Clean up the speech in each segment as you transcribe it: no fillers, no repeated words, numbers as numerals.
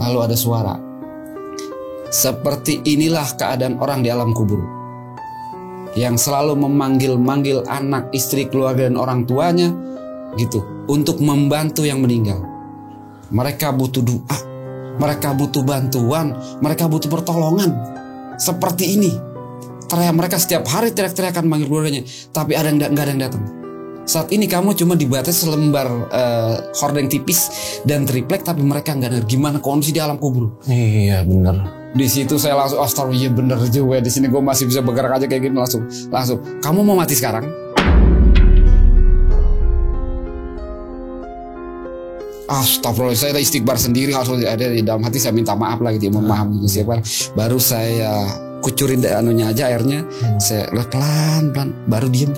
lalu ada suara. Seperti inilah keadaan orang di alam kubur, yang selalu memanggil-manggil anak, istri, keluarga, dan orang tuanya gitu, untuk membantu yang meninggal. Mereka butuh doa, mereka butuh bantuan, mereka butuh pertolongan. Seperti ini teriak mereka setiap hari, teriak-teriakan manggil keluarganya, tapi nggak ada yang datang. Saat ini kamu cuma dibatasi selembar hordeng tipis dan triplek, tapi mereka nggak ada. Gimana kondisi di alam kubur? Iya bener. Di situ saya langsung astagfirullah, iya bener juga. Di sini gue masih bisa bergerak aja kayak gini, langsung. Kamu mau mati sekarang? Astagfirullah, saya istighfar sendiri, langsung ada di dalam hati saya minta maaf lah gitu, mohon maaf gitu. Baru saya kucurin anunya aja airnya, saya pelan, baru diam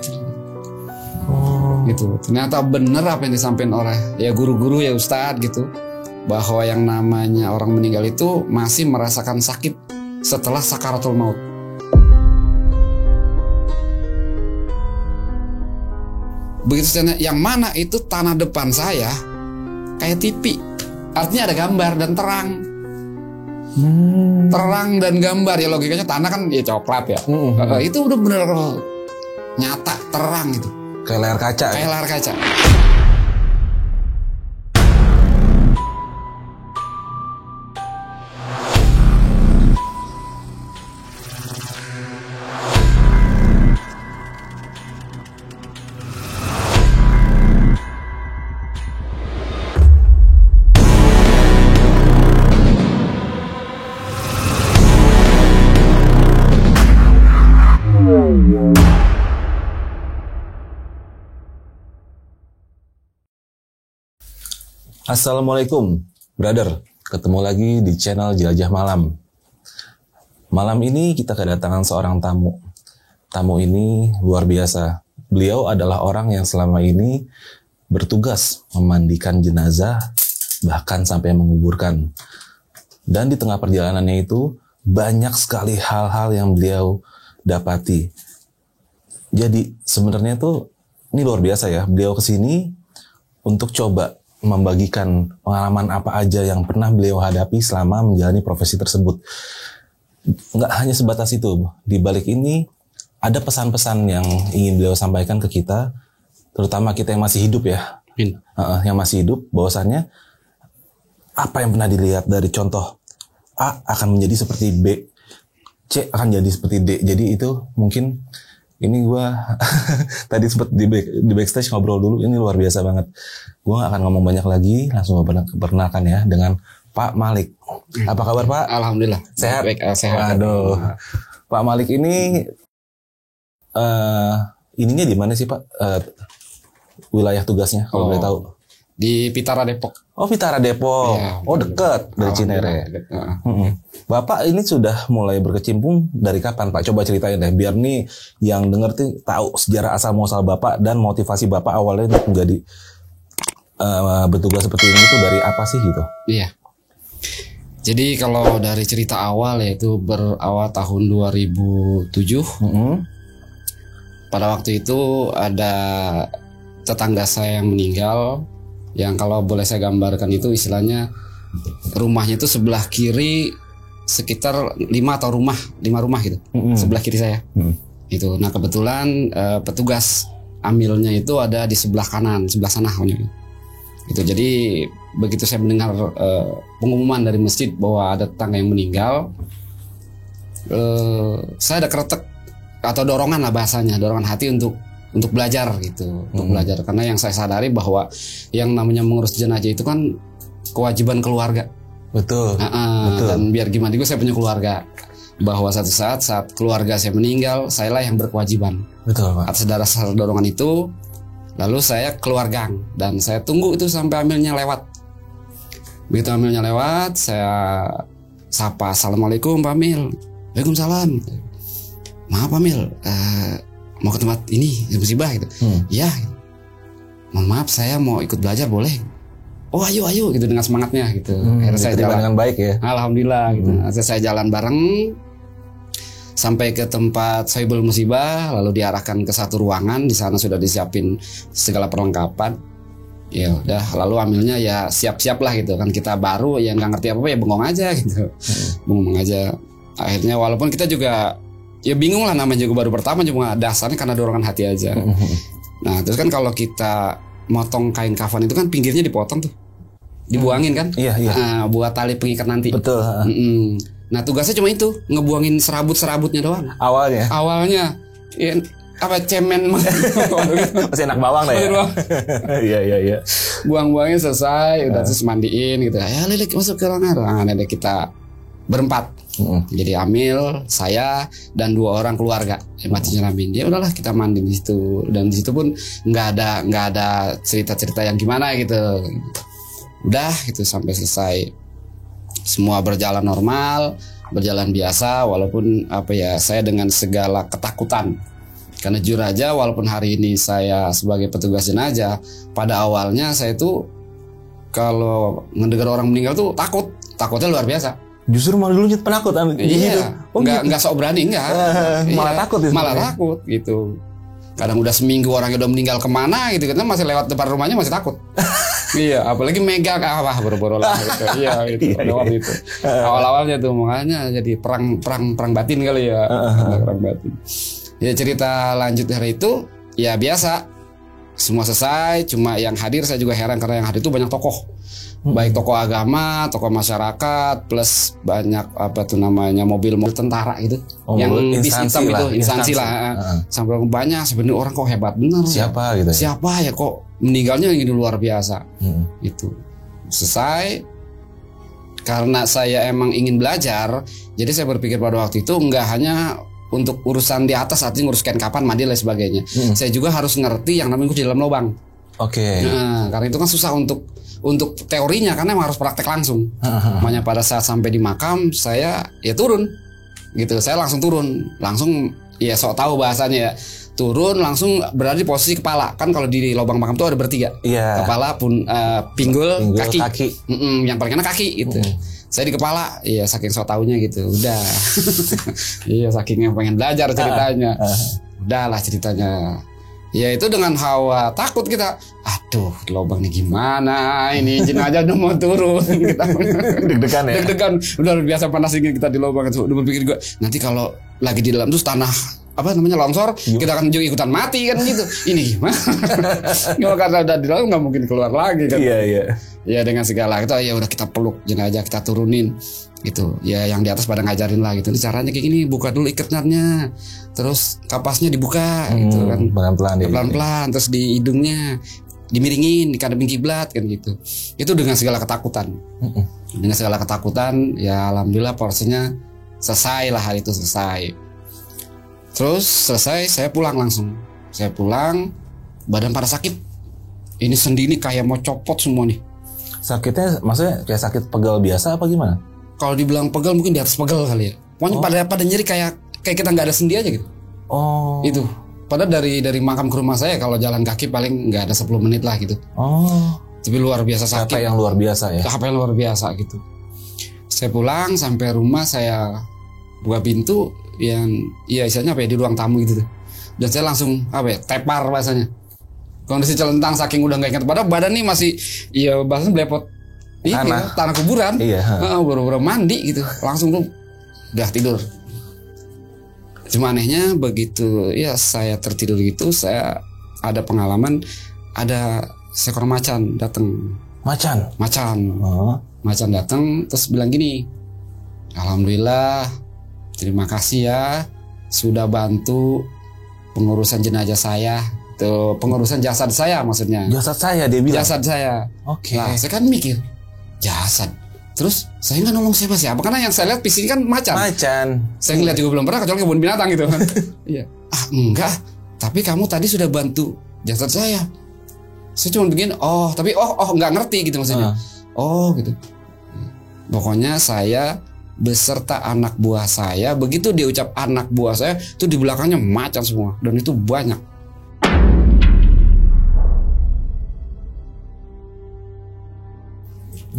gitu. Ternyata bener apa yang disampaikan oleh ya guru-guru, ya ustadz gitu, bahwa yang namanya orang meninggal itu masih merasakan sakit setelah sakaratul maut. Begitu yang mana itu tanah depan saya kayak TV, artinya ada gambar dan terang. Terang dan gambar, ya logikanya tanah kan ya coklat ya. Itu udah bener nyata, terang gitu. Kayak layar kaca. Kayak layar kaca. Assalamualaikum, brother. Ketemu lagi di channel Jelajah Malam. Malam ini kita kedatangan seorang tamu. Tamu ini luar biasa. Beliau adalah orang yang selama ini bertugas memandikan jenazah, bahkan sampai menguburkan. Dan di tengah perjalanannya itu banyak sekali hal-hal yang beliau dapati. Jadi sebenarnya tuh ini luar biasa ya. Beliau kesini untuk coba membagikan pengalaman apa aja yang pernah beliau hadapi selama menjalani profesi tersebut. Nggak hanya sebatas itu, di balik ini ada pesan-pesan yang ingin beliau sampaikan ke kita, terutama kita yang masih hidup ya, yang masih hidup, bahwasannya apa yang pernah dilihat dari contoh A akan menjadi seperti B, C akan jadi seperti D. Jadi itu mungkin ini gue tadi sempat di backstage ngobrol dulu, ini luar biasa banget. Gue gak akan ngomong banyak lagi, langsung perkenalkan ya dengan Pak Malik. Apa kabar Pak? Alhamdulillah. Sehat? Baik, sehat. Aduh. Pak Malik ini ininya di mana sih Pak? Wilayah tugasnya kalau boleh tahu? Di Pitara Depok. Oh Pitara Depok. Ya, oh dekat dari Cinere. Bapak ini sudah mulai berkecimpung dari kapan Pak? Coba ceritain deh, biar nih yang denger tuh tahu sejarah asal muasal Bapak dan motivasi Bapak awalnya untuk menjadi bertugas seperti ini tuh dari apa sih gitu? Iya. Jadi kalau dari cerita awal, yaitu berawal tahun 2007. Pada waktu itu ada tetangga saya yang meninggal, yang kalau boleh saya gambarkan itu istilahnya rumahnya itu sebelah kiri sekitar 5 rumah gitu, sebelah kiri saya. Itu. Nah kebetulan petugas amilnya itu ada di sebelah kanan, sebelah sana. Itu jadi begitu saya mendengar pengumuman dari masjid bahwa ada tetangga yang meninggal, saya ada kretek atau dorongan lah bahasanya, dorongan hati untuk belajar gitu, untuk belajar, karena yang saya sadari bahwa yang namanya mengurus jenazah itu kan kewajiban keluarga. Betul. Betul. Dan biar gimana juga saya punya keluarga, bahwa satu saat keluarga saya meninggal, saya lah yang berkewajiban. Betul Pak. Atas dasar dorongan itu, lalu saya keluar gang dan saya tunggu itu sampai amilnya lewat. Begitu amilnya lewat, saya sapa, assalamualaikum Pak Amil. Waalaikumsalam. Maaf Pak Amil, mau ke tempat ini musibah gitu. Ya, mohon maaf saya mau ikut belajar boleh? Oh ayo gitu dengan semangatnya gitu. Akhirnya saya jalan dengan baik ya. Alhamdulillah gitu. Saya jalan bareng sampai ke tempat Sohibul Musibah, lalu diarahkan ke satu ruangan. Di sana sudah disiapin segala perlengkapan. Ya udah, lalu ambilnya ya siap-siap lah gitu kan, kita baru ya nggak ngerti apa-apa ya bengong aja gitu. Bengong aja. Akhirnya walaupun kita juga ya bingung lah, namanya juga baru pertama, cuma dasarnya karena dorongan hati aja. Nah terus kan kalau kita motong kain kafan itu kan pinggirnya dipotong tuh, dibuangin kan. Iya. Buat tali pengikat nanti. Betul. Nah tugasnya cuma itu, ngebuangin serabut-serabutnya doang. Awalnya ya, apa cemen masih enak bawang lah ya. Iya. Buang-buangin selesai, udah terus mandiin gitu. Ya Lilik masuk ke ruangan. Nah, kita berempat. Jadi Amil, saya dan 2 orang keluarga yang mati nyelamin. Ya udahlah kita mandi di situ, dan di situ pun nggak ada cerita-cerita yang gimana gitu. Udah gitu sampai selesai. Semua berjalan normal, berjalan biasa, walaupun saya dengan segala ketakutan. Karena jujur aja, walaupun hari ini saya sebagai petugas jenazah, pada awalnya saya tuh kalau mendengar orang meninggal tuh takutnya luar biasa. Justru malah dulunya penakut. Iya, nggak sok berani, enggak. Malah takut ya. Malah takut gitu. Kadang udah seminggu orangnya udah meninggal kemana gitu, kita masih lewat depan rumahnya masih takut. Iya, apalagi megang boro-boro lah gitu. Iya gitu. Itu. Awal-awalnya tuh makanya jadi perang batin kali ya. Perang batin. Ya cerita lanjut hari itu ya biasa, semua selesai. Cuma yang hadir saya juga heran karena yang hadir itu banyak tokoh, baik tokoh agama, tokoh masyarakat, plus banyak mobil tentara gitu, yang bis hitam itu instansi lah. Sampai banyak sebenarnya, orang kok hebat bener. Siapa gitu? Siapa ya kok meninggalnya ini luar biasa. Itu selesai. Karena saya emang ingin belajar, jadi saya berpikir pada waktu itu nggak hanya untuk urusan di atas, artinya ngurus kain kapan, mandi dan sebagainya. Saya juga harus ngerti yang namanya di dalam lubang. Nah, karena itu kan susah untuk teorinya, karena emang harus praktek langsung. Makanya pada saat sampai di makam saya ya turun gitu. Saya langsung turun, langsung ya sok tahu bahasanya ya. Turun langsung berada di posisi kepala. Kan kalau di lubang makam tuh ada bertiga. Kepala pun pinggul, kaki. Yang paling enak kaki gitu. Saya di kepala, iya saking so taunya gitu, udah. Iya saking yang pengen belajar ceritanya. Udahlah ceritanya. Ya itu dengan hawa takut kita. Aduh, lubang nih gimana? Ini jenazah udah mau turun. Kita deg-degan ya. Deg-degan, udah biasa panas ingin kita di lubang. Udah berpikir juga, nanti kalau lagi di dalam terus tanah longsor, kita akan juga ikutan mati kan gitu. Ini gimana? Karena udah di dalam nggak mungkin keluar lagi kan. Iya. Ya dengan segala itu ya udah kita peluk jenazah, kita turunin gitu. Ya yang di atas pada ngajarin lah gitu. Ini caranya kayak gini, buka dulu ikatnya, terus kapasnya dibuka gitu kan. Pelan-pelan, terus di hidungnya dimiringin, dikadepin kiblat kan gitu. Itu dengan segala ketakutan. Dengan segala ketakutan, ya alhamdulillah porsinya selesai lah, hari itu selesai. Terus selesai saya pulang langsung. Saya pulang, badan pada sakit. Ini sendi ini kayak mau copot semua nih. Sakitnya maksudnya kayak sakit pegal biasa apa gimana? Kalau dibilang pegal mungkin di atas pegal kali ya. Pokoknya pada nyeri kayak kita nggak ada sendi aja gitu. Itu. Padahal dari makam ke rumah saya kalau jalan kaki paling nggak ada 10 menit lah gitu. Tapi luar biasa sakit. Capek yang luar biasa ya. Capek yang luar biasa gitu. Saya pulang sampai rumah, saya buka pintu yang istilahnya di ruang tamu gitu tuh. Dan saya langsung tepar bahasanya. Kondisi celentang saking udah nggak ingat, padahal badan nih masih bahasanya belepot tanah kuburan. Baru mandi gitu, langsung tuh udah tidur. Cuma anehnya begitu saya tertidur gitu, saya ada pengalaman, ada seekor macan datang. Macan datang terus bilang gini, alhamdulillah, terima kasih ya sudah bantu pengurusan jenazah saya. Tuh, pengurusan jasad saya maksudnya. Jasad saya dia bilang. Jasad saya. Nah, saya kan mikir jasad. Terus saya nggak nolong siapa-siapa karena yang saya lihat di sini kan macan. Saya ngeliat juga belum pernah kecuali kebun binatang gitu kan. Iya. Enggak. Tapi kamu tadi sudah bantu jasad saya. Saya cuma begini. Tapi nggak ngerti gitu maksudnya. Gitu. Pokoknya saya beserta anak buah saya, begitu dia ucap anak buah saya, tuh di belakangnya macan semua dan itu banyak.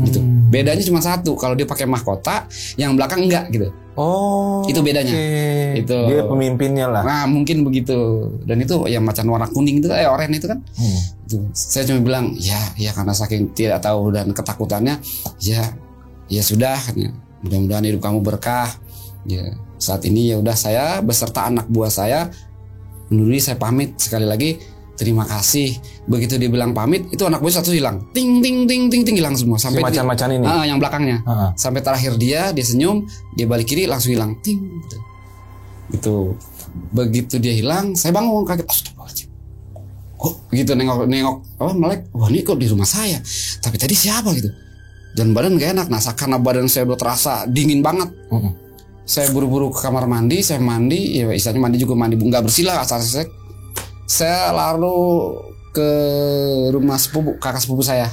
gitu. Bedanya cuma satu, kalau dia pakai mahkota, yang belakang enggak gitu. Oh, itu bedanya. Itu dia pemimpinnya lah. Nah mungkin begitu. Dan itu yang macan warna kuning itu, oranye itu kan. Itu. Saya cuma bilang ya karena saking tidak tahu dan ketakutannya, ya sudah, mudah-mudahan hidup kamu berkah. Ya saat ini ya udah, saya beserta anak buah saya undur diri, saya pamit sekali lagi. Terima kasih. Begitu dia bilang pamit, itu anak buah satu hilang. Ting ting ting ting ting, hilang semua. Sampai si macan-macan ini. Yang belakangnya. Sampai terakhir dia senyum, dia balik kiri langsung hilang. Ting gitu. Gitu. Begitu dia hilang, saya bangun kaget. Astagfirullahaladzim. Kok gitu nengok melek. Wah, ini kok di rumah saya. Tapi tadi siapa gitu. Dan badan gak enak. Nah, karena badan saya udah terasa dingin banget. Saya buru-buru ke kamar mandi, saya mandi, ya istilahnya mandi juga mandi nggak bersih lah, asal saya lalu ke rumah kakak sepupu saya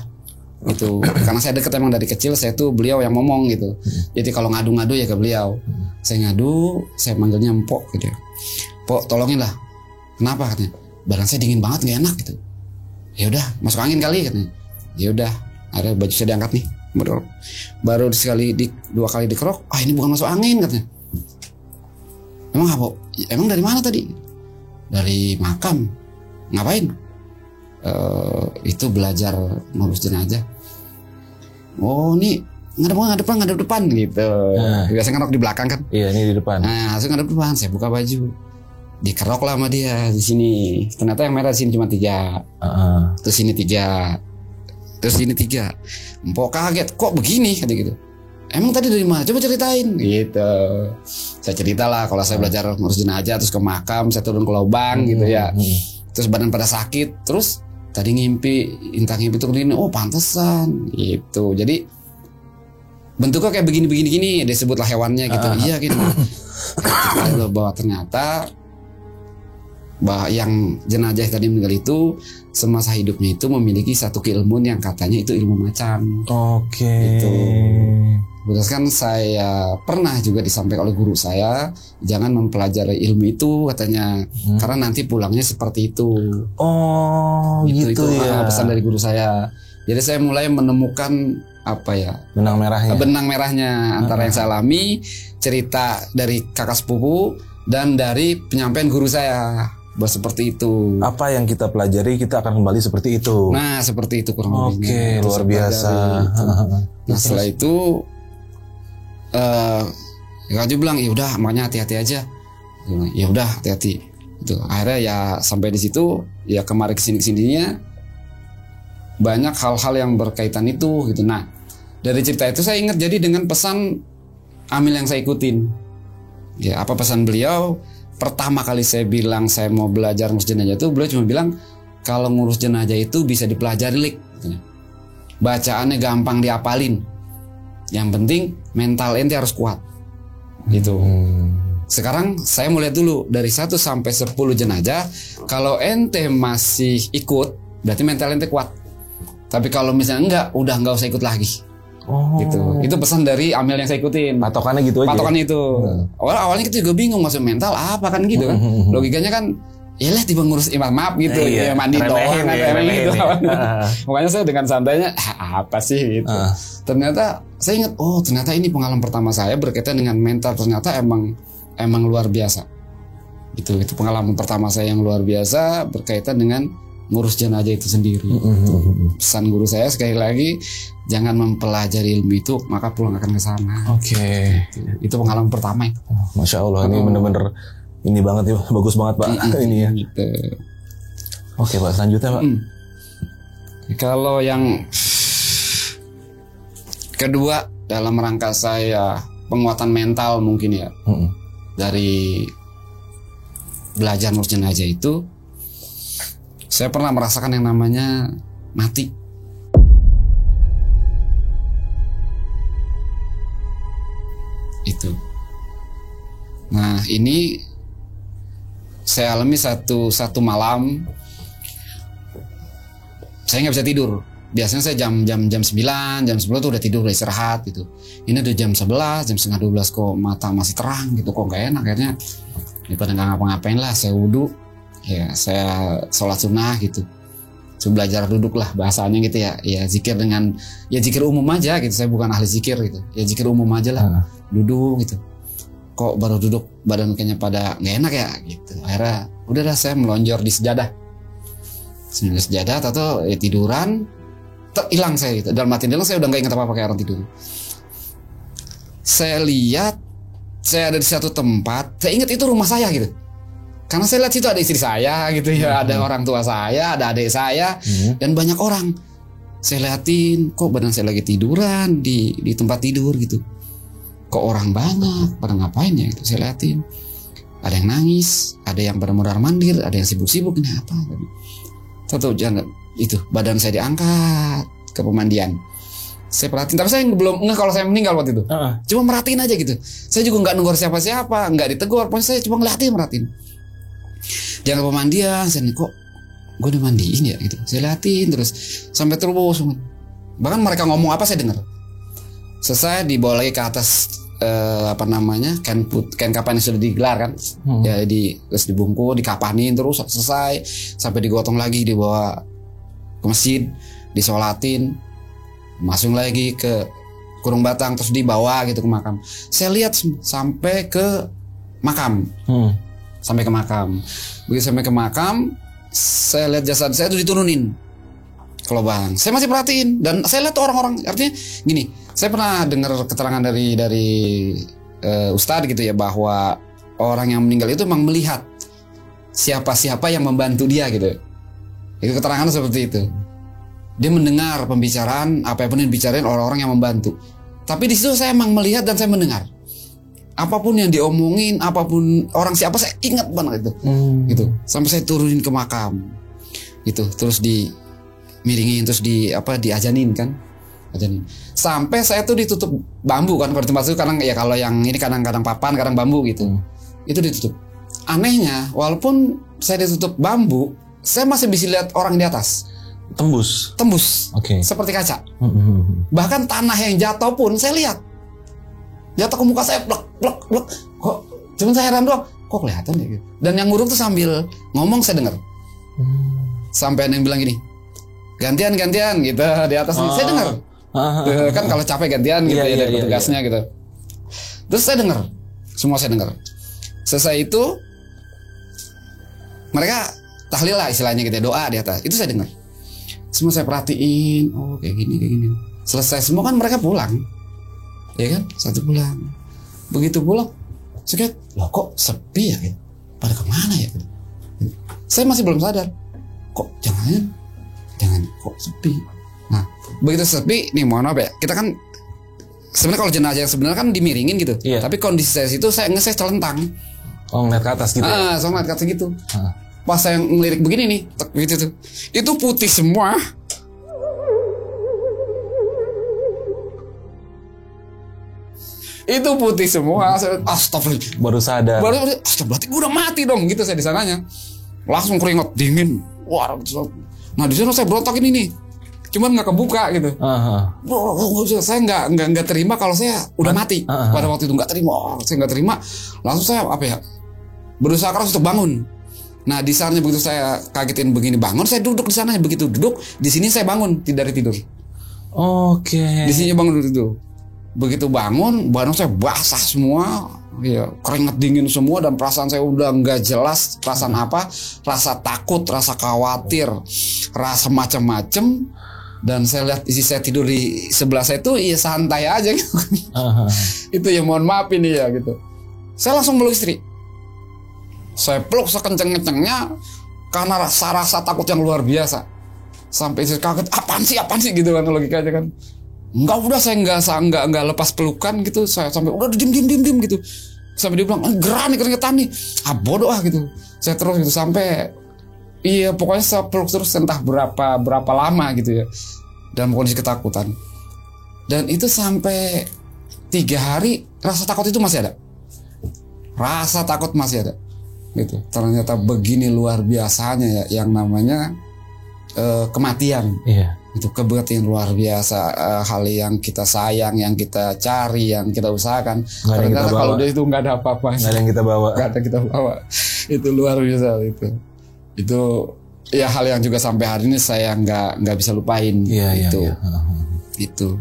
gitu. Karena saya deket emang dari kecil, saya tuh beliau yang ngomong gitu. Jadi kalau ngadu-ngadu ya ke beliau. Saya ngadu, saya manggilnya Mpok gitu. Pok, tolongin lah. Kenapa katanya? Badan saya dingin banget, nggak enak gitu. Ya udah, masuk angin kali katanya. Ya udah, ada baju saya diangkat nih. Baru dua kali dikerok, ini bukan masuk angin katanya. Emang apa? Emang dari mana tadi? Dari makam. Ngapain? Itu belajar ngurus jenazah. Oh, ini ngadep depan gitu. Biasanya ngadep di belakang kan? Iya, ini di depan. Nah, langsung ngadep depan. Saya buka baju. Dikerok lah sama dia di sini. Ternyata yang merah di sini cuma 3. Terus ini 3. Terus ini 3. Mpok kaget, kok begini kata gitu. Emang tadi dari mana? Coba ceritain gitu. Saya cerita lah kalau saya belajar ngurus jenazah, terus ke makam, saya turun ke lubang gitu ya. Terus badan pada sakit. Terus tadi intang ngimpi itu begini. Oh, pantesan gitu. Jadi bentuknya kayak begini. Dia sebutlah hewannya gitu. Iya gitu. Bahwa ternyata yang jenazah tadi meninggal itu semasa hidupnya itu memiliki satu keilmuan yang katanya itu ilmu macan. Oke. Itu. Berdasarkan saya pernah juga disampaikan oleh guru saya, jangan mempelajari ilmu itu katanya, karena nanti pulangnya seperti itu. Oh, gitu ya. Pesan dari guru saya. Jadi saya mulai menemukan benang merahnya antara yang saya alami, cerita dari kakak sepupu dan dari penyampaian guru saya. Seperti itu. Apa yang kita pelajari kita akan kembali seperti itu. Nah, seperti itu kurang Oke, lebihnya. luar biasa. Nah, setelah itu Kak bilang ya udah, makanya hati-hati aja. Ya udah, hati-hati. Itu akhirnya ya sampai di situ ya, kemarin kesininya banyak hal-hal yang berkaitan itu gitu. Nah, dari cerita itu saya ingat jadi dengan pesan Amil yang saya ikutin. Ya, apa pesan beliau? Pertama kali saya bilang saya mau belajar ngurus jenazah itu, beliau cuma bilang kalau ngurus jenazah itu bisa dipelajari, Lik. Bacaannya gampang diapalin. Yang penting mental ente harus kuat. Gitu. Sekarang saya mau lihat dulu dari 1 sampai 10 jenazah. Kalau ente masih ikut, berarti mental ente kuat. Tapi kalau misalnya udah enggak usah ikut lagi. Gitu. Itu pesan dari Amil yang saya ikutin. Patokannya gitu aja. Patokannya itu. Awalnya kita juga bingung masuk mental apa kan gitu kan. Logikanya kan yalah tiba ngurus maaf gitu. Ya mandi doang gitu. Makanya saya dengan santainya apa sih gitu. Ternyata saya ingat, ternyata ini pengalaman pertama saya berkaitan dengan mental. Ternyata emang luar biasa. Gitu. Itu pengalaman pertama saya yang luar biasa berkaitan dengan ngurus jenazah itu sendiri. Pesan guru saya sekali lagi, jangan mempelajari ilmu itu maka pulang akan ke sana. Oke. Itu pengalaman pertama. Masya Allah, ini bener-bener ini banget ya, bagus banget Pak. Ini ya. Gitu. Oke Pak, selanjutnya Pak. Kalau yang kedua dalam rangka saya penguatan mental mungkin ya, dari belajar ngurus jenazah itu, saya pernah merasakan yang namanya mati. Itu. Nah, ini saya alami satu malam. Saya nggak bisa tidur. Biasanya saya jam 9, jam 10 tuh udah tidur, udah istirahat gitu. Ini udah jam 11, jam setengah 12 kok mata masih terang gitu, kok nggak enak akhirnya. Daripada nggak ngapa-ngapain lah, saya wudhu. Ya, saya sholat sunnah gitu. belajar duduk lah bahasanya gitu ya. Ya zikir dengan ya zikir umum aja gitu. Saya bukan ahli zikir gitu. Ya zikir umum aja lah. Duduk gitu. Kok baru duduk badan kayaknya pada nggak enak ya gitu. Akhirnya udah dah saya melonjor di sejadah. Sambil sejadah atau ya tiduran, hilang saya gitu. Dalam hati saya udah nggak ingat apa-apa kayak orang tidur. Saya lihat saya ada di satu tempat. Saya ingat itu rumah saya gitu. Karena saya lihat situ ada istri saya gitu ya, ada orang tua saya, ada adik saya, dan banyak orang. Saya liatin, kok badan saya lagi tiduran di tempat tidur gitu. Kok orang banyak, pada ngapain ya gitu. Saya liatin, ada yang nangis, ada yang benar-benar mandir, ada yang sibuk-sibuk, ini apa? Tahu jangan itu badan saya diangkat ke pemandian. Saya perhatiin, tapi saya belum nggak kalau saya meninggal waktu itu. Cuma merhatiin aja gitu. Saya juga nggak negor siapa-siapa, nggak ditegur, pokoknya saya cuma merhatiin. Jangan pemandian, saya nih kok gue dimandiin ya gitu. Saya liatin terus sampai terus. Bahkan mereka ngomong apa saya dengar. Selesai dibawa lagi ke atas kain kapan yang sudah digelar kan. Ya terus dibungkus, dikapanin terus selesai sampai digotong lagi, dibawa ke masjid, disolatin, masuk lagi ke kurung batang terus dibawa gitu ke makam. Saya lihat sampai ke makam. Sampai ke makam. Begitu sampai ke makam, saya lihat jasad saya itu diturunin ke lubang. Saya masih perhatiin dan saya lihat orang-orang, artinya gini, saya pernah dengar keterangan dari ustadz gitu ya, bahwa orang yang meninggal itu memang melihat siapa-siapa yang membantu dia gitu. Itu keterangan seperti itu. Dia mendengar pembicaraan apapun yang dibicarain orang-orang yang membantu. Tapi di situ saya memang melihat dan saya mendengar. Apapun yang diomongin, apapun orang siapa saya ingat banget itu, gitu. Sampai saya turunin ke makam, gitu. Terus dimiringin, terus diajanin kan, ajanin. Sampai saya tuh ditutup bambu kan, kalau di tempat itu kadang ya kalau yang ini kadang-kadang papan, kadang bambu gitu. Itu ditutup. Anehnya, walaupun saya ditutup bambu, saya masih bisa lihat orang di atas. Tembus. Okay. Seperti kaca. Bahkan tanah yang jatuh pun saya lihat. Jatuh ke muka saya, blek. Kok cuma saya heran doang, kok kelihatan ya gitu. Dan yang ngurung tuh sambil ngomong saya dengar. Sampai ada yang bilang gini, gantian gitu di atas nih. Saya dengar. Kan kalau capek gantian gitu ya dari petugasnya gitu. Terus saya dengar. Semua saya dengar. Selesai itu mereka tahlil lah istilahnya gitu ya, doa di atas. Itu saya dengar. Semua saya perhatiin, oh kayak gini. Selesai semua kan mereka pulang. Ya kan, satu pulang. Begitu pulang, saya kayak, loh kok sepi ya gitu. Pada kemana ya gitu. Saya masih belum sadar. Kok jangan kok sepi. Nah, begitu sepi, nih mohon maaf ya. Kita kan sebenarnya kalau jenazah yang sebenarnya kan dimiringin gitu. Iya. Tapi kondisi saya itu saya celentang. Oh, ngeliat ke atas gitu. Saya ngeliat ke atas gitu. Pas saya ngelirik begini nih, gitu tuh. Itu putih semua. Itu putih semua. Astagfirullah. Baru sadar. Berarti gue udah mati dong gitu saya di sananya. Langsung keringat dingin. Wah. Nah di sana saya berontakin ini. Cuman nggak kebuka gitu. Saya nggak terima kalau saya udah mati. Pada waktu itu nggak terima. Saya nggak terima. Langsung saya berusaha keras untuk bangun. Nah di sana begitu saya kagetin begini bangun, saya duduk di sana. Begitu duduk di sini saya bangun dari tidur. Oke. Di sini bangun dari tidur. Begitu bangun, badan saya basah semua, ya keringat dingin semua dan perasaan saya udah nggak jelas. Perasaan apa? Rasa takut, rasa khawatir, rasa macam-macam. Dan saya lihat istri saya tidur di sebelah saya itu, ya santai aja gitu. Itu ya mohon maaf ini ya gitu. Saya langsung meluk istri. Saya peluk sekenceng-kencengnya karena rasa takut yang luar biasa. Sampai istri kaget, apaan sih gitu kan logikanya kan. Enggak, udah saya enggak lepas pelukan gitu. Saya sampai udah diem gitu. Sampai dia bilang, gerah nih keringetan nih. Bodoh gitu. Saya terus gitu sampai pokoknya saya peluk terus entah berapa lama gitu ya. Dalam kondisi ketakutan. Dan itu sampai 3 hari rasa takut itu masih ada. Rasa takut masih ada. Gitu. Ternyata begini luar biasanya ya yang namanya kematian. Iya. Itu kematian luar biasa, hal yang kita sayang, yang kita cari, yang kita usahakan. Ternyata kalau dia itu nggak ada apa-apa. Nggak ada yang kita bawa. Itu luar biasa itu. ya hal yang juga sampai hari ini saya nggak bisa lupain. Itu.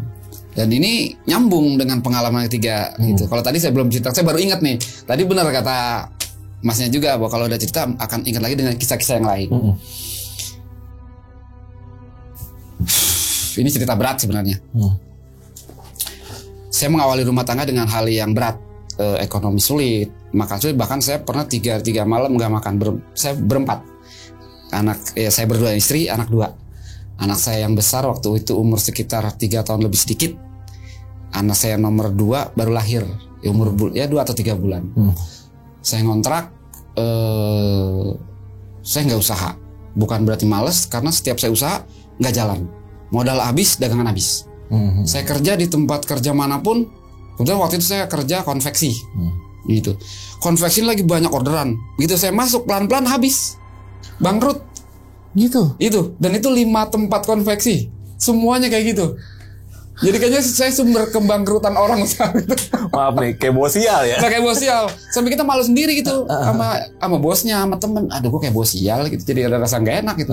Dan ini nyambung dengan pengalaman ketiga gitu. Kalau tadi saya belum cerita, saya baru ingat nih. Tadi benar kata Masnya juga bahwa kalau udah cerita akan ingat lagi dengan kisah-kisah yang lain. Ini cerita berat sebenarnya. Saya mengawali rumah tangga dengan hal yang berat, ekonomi sulit, makan sulit. Bahkan saya pernah tiga malam nggak makan. Saya berempat. Saya berdua istri, anak dua. Anak saya yang besar waktu itu umur sekitar 3 tahun lebih sedikit. Anak saya nomor 2 baru lahir, umur 2 atau 3 bulan. Saya ngontrak, saya nggak usaha. Bukan berarti males, karena setiap saya usaha nggak jalan. Modal habis, dagangan habis. Saya kerja di tempat kerja manapun. Kemudian waktu itu saya kerja konveksi, gitu. Konveksi lagi banyak orderan. Gitu saya masuk pelan-pelan habis, bangkrut. Gitu. Itu. Dan itu 5 tempat konveksi. Semuanya kayak gitu. Jadi kayaknya saya sumber kebangkrutan orang saat itu. Maaf nih, kayak bos sial ya. Nah, kayak bos sial. Sampai kita malu sendiri gitu sama bosnya, sama temen. Aduh, gue kayak bos sial gitu. Jadi ada rasa gak enak gitu.